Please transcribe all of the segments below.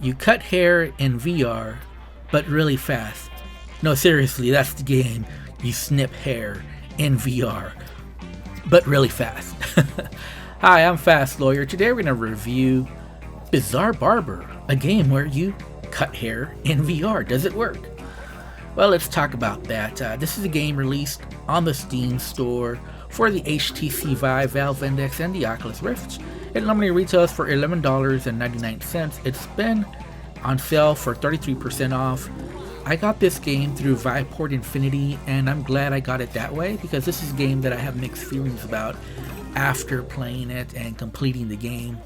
You cut hair in VR, but really fast. No, seriously, that's the game. You snip hair in VR, but really fast. Hi, I'm Fast Lawyer. Today we're going to review Bizarre Barber, a game where you cut hair in VR. Does it work? Well, let's talk about that. This is a game released on the Steam store for the HTC Vive, Valve Index, and the Oculus Rift. It normally retails for $11.99. It's been on sale for 33% off. I got this game through Viveport Infinity, and I'm glad I got it that way because this is a game that I have mixed feelings about after playing it and completing the game.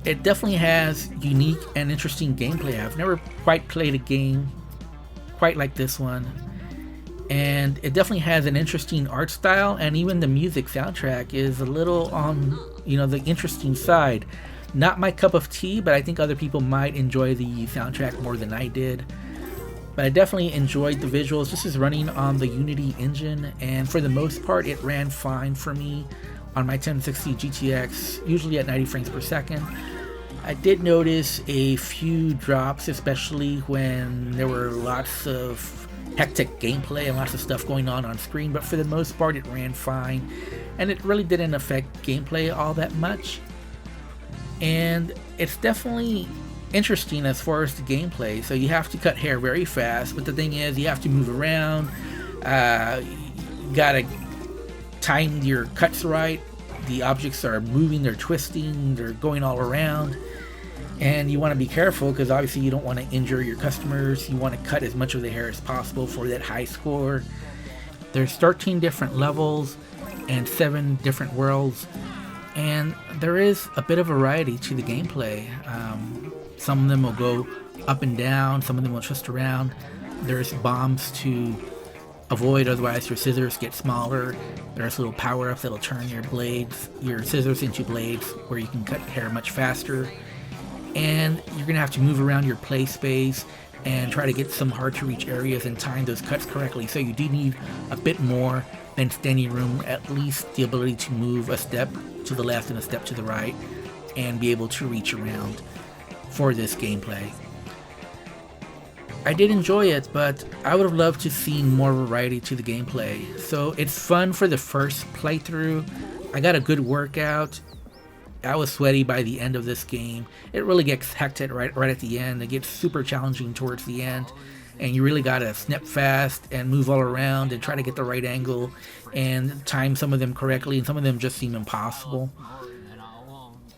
It definitely has unique and interesting gameplay. I've never quite played a game quite like this one, and it definitely has an interesting art style, and even the music soundtrack is a little on the interesting side. Not my cup of tea, but I think other people might enjoy the soundtrack more than I did. But I definitely enjoyed the visuals. This is running on the Unity engine, and for the most part it ran fine for me on my 1060 GTX, usually at 90 frames per second. I did notice a few drops, especially when there were lots of hectic gameplay and lots of stuff going on screen, but for the most part it ran fine, and it really didn't affect gameplay all that much. And it's definitely interesting as far as the gameplay. So you have to cut hair very fast, but the thing is you have to move around. You gotta time your cuts right. The objects are moving, they're twisting, they're going all around, and you want to be careful because obviously you don't want to injure your customers. You want to cut as much of the hair as possible for that high score. There's 13 different levels and 7 different worlds, and there is a bit of variety to the gameplay. Some of them will go up and down, some of them will twist around. There's bombs to avoid, otherwise your scissors get smaller. There's little power-ups that'll turn your scissors into blades where you can cut hair much faster. And you're gonna have to move around your play space and try to get some hard-to-reach areas and time those cuts correctly. So you do need a bit more than standing room, at least the ability to move a step to the left and a step to the right and be able to reach around for this gameplay. I did enjoy it, but I would have loved to see more variety to the gameplay. So it's fun for the first playthrough. I got a good workout. I was sweaty by the end of this game. It really gets hectic right at the end. It gets super challenging towards the end, and you really gotta snip fast and move all around and try to get the right angle and time some of them correctly, and some of them just seem impossible.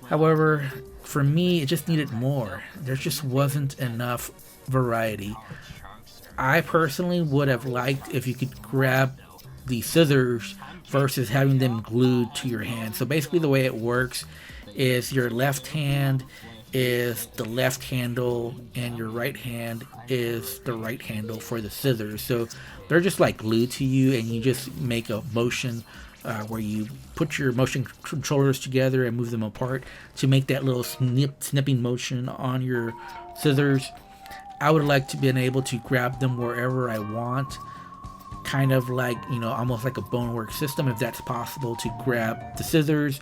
However, for me, it just needed more. There just wasn't enough variety. I personally would have liked if you could grab the scissors versus having them glued to your hand. So basically the way it works is your left hand is the left handle and your right hand is the right handle for the scissors. So they're just like glued to you, and you just make a motion where you put your motion controllers together and move them apart to make that little snipping motion on your scissors. I would like to be able to grab them wherever I want, kind of like, almost like a bonework system, if that's possible, to grab the scissors.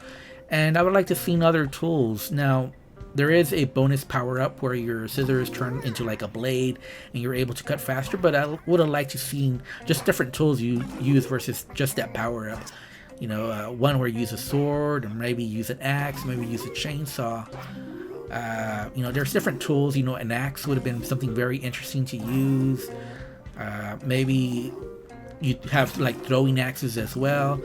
And I would like to see other tools. Now, there is a bonus power-up where your scissors turn into like a blade and you're able to cut faster, but I would have liked to see just different tools you use versus just that power-up. One where you use a sword, or maybe use an axe, maybe use a chainsaw. There's different tools. An axe would have been something very interesting to use. Maybe you have like throwing axes as well.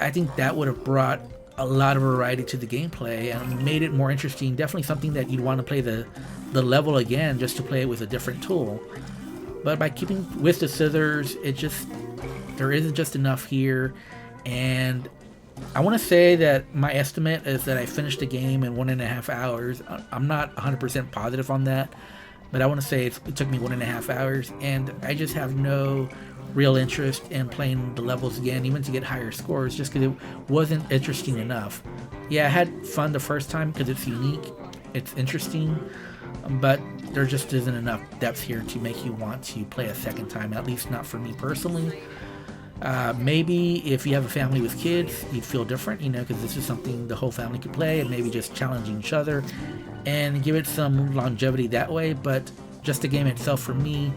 I think that would have brought a lot of variety to the gameplay and made it more interesting. Definitely something that you'd want to play the level again just to play it with a different tool. But by keeping with the scissors, there isn't just enough here. And I want to say that my estimate is that I finished the game in 1.5 hours. I'm not 100% positive on that, but I want to say it took me 1.5 hours, and I just have no real interest in playing the levels again, even to get higher scores, just because it wasn't interesting enough. Yeah, I had fun the first time because it's unique, it's interesting, but there just isn't enough depth here to make you want to play a second time, at least not for me personally. Maybe if you have a family with kids, you'd feel different, because this is something the whole family could play and maybe just challenging each other and give it some longevity that way. But just the game itself for me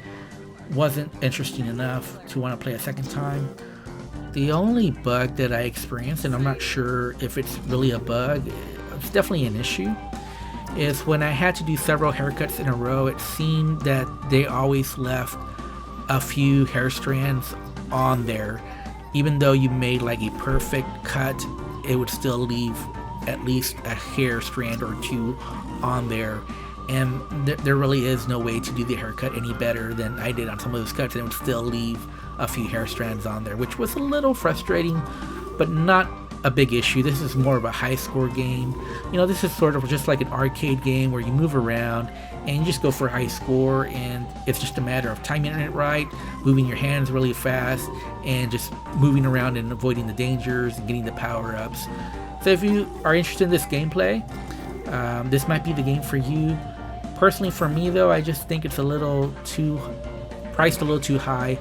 wasn't interesting enough to want to play a second time. The only bug that I experienced, and I'm not sure if it's really a bug, it's definitely an issue, is when I had to do several haircuts in a row, it seemed that they always left a few hair strands on there. Even though you made like a perfect cut, it would still leave at least a hair strand or two on there. And there really is no way to do the haircut any better than I did on some of those cuts, and it would still leave a few hair strands on there, which was a little frustrating, but not a big issue. This is more of a high score game. This is sort of just like an arcade game where you move around and you just go for a high score, and it's just a matter of timing it right, moving your hands really fast, and just moving around and avoiding the dangers and getting the power-ups. So if you are interested in this gameplay, this might be the game for you. Personally, for me though, I just think it's priced a little too high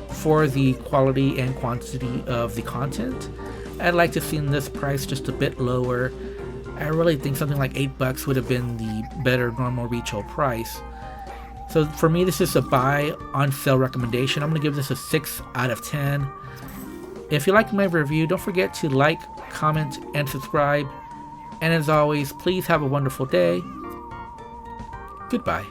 for the quality and quantity of the content. I'd like to see this price just a bit lower. I really think something like $8 would have been the better normal retail price. So for me, this is a buy on sale recommendation. I'm going to give this a 6 out of 10. If you liked my review, don't forget to like, comment, and subscribe. And as always, please have a wonderful day. Goodbye.